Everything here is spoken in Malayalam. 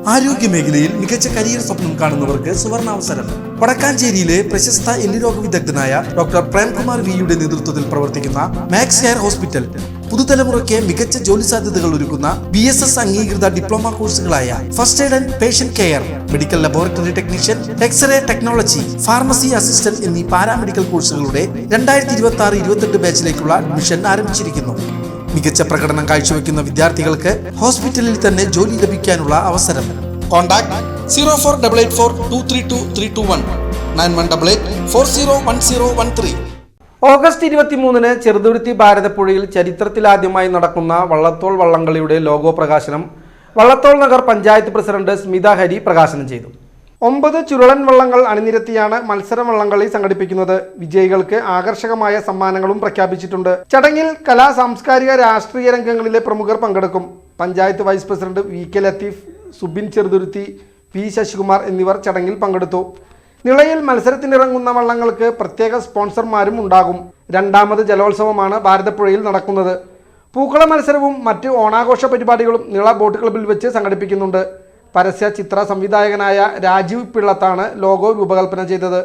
ആരോഗ്യമേഖലയിൽ മികച്ച കരിയർ സ്വപ്നം കാണുന്നവർക്ക് സുവർണാവസരം. വടക്കാഞ്ചേരിയിലെ പ്രശസ്ത എല്ലുരോഗ വിദഗ്ധനായ ഡോക്ടർ പ്രേംകുമാർ വിയുടെ നേതൃത്വത്തിൽ പ്രവർത്തിക്കുന്ന മാക്സ് ഹെയർ ഹോസ്പിറ്റൽ പുതുതലമുറയ്ക്ക് മികച്ച ജോലി സാധ്യതകൾ ഒരുക്കുന്ന BSS അംഗീകൃത ഡിപ്ലോമ കോഴ്സുകളായ first aid and patient care, medical laboratory technician, x-ray technology, pharmacy assistant എന്നീ പാരാമെഡിക്കൽ കോഴ്സുകളുടെ 2026-28 ബാച്ചിലേക്കുള്ള അഡ്മിഷൻ ആരംഭിച്ചിരിക്കുന്നു. മികച്ച പ്രകടനം കാഴ്ചവെക്കുന്ന വിദ്യാർത്ഥികൾക്ക് ഹോസ്പിറ്റലിൽ തന്നെ ജോലി ലഭിക്കാനുള്ള അവസരം. കോൺടാക്ട് 0488423231 9188401013. ഓഗസ്റ്റ് 23-ന് ചെറുതുരുത്തി ഭാരതപ്പുഴയിൽ ചരിത്രത്തിലാദ്യമായി നടക്കുന്ന വള്ളത്തോൾ വള്ളംകളിയുടെ ലോഗോ പ്രകാശനം വള്ളത്തോൾ നഗർ പഞ്ചായത്ത് പ്രസിഡന്റ് സ്മിത ഹരി പ്രകാശനം ചെയ്തു. 9 ചുരുളൻ വള്ളങ്ങൾ അണിനിരത്തിയാണ് മത്സരം വള്ളംകളി സംഘടിപ്പിക്കുന്നത്. വിജയികൾക്ക് ആകർഷകമായ സമ്മാനങ്ങളും പ്രഖ്യാപിച്ചിട്ടുണ്ട്. ചടങ്ങിൽ കലാ, സാംസ്കാരിക, രാഷ്ട്രീയ രംഗങ്ങളിലെ പ്രമുഖർ പങ്കെടുക്കും. Panchayat vice president VK Latheef, Subin Cheruthuruthy, P Sasikumar എന്നിവർ ചടങ്ങിൽ പങ്കെടുത്തു. നിളയിൽ മത്സരത്തിനിറങ്ങുന്ന വള്ളങ്ങൾക്ക് പ്രത്യേക സ്പോൺസർമാരും ഉണ്ടാകും. 2ാമത് ജലോത്സവമാണ് ഭാരതപ്പുഴയിൽ നടക്കുന്നത്. പൂക്കള മത്സരവും മറ്റ് ഓണാഘോഷ പരിപാടികളും നിള ബോട്ട് ക്ലബ്ബിൽ വെച്ച് സംഘടിപ്പിക്കുന്നുണ്ട്. പരസ്യ ചിത്ര സംവിധായകനായ രാജീവ് പിള്ളത്താണ് ലോഗോ രൂപകൽപ്പന ചെയ്തത്.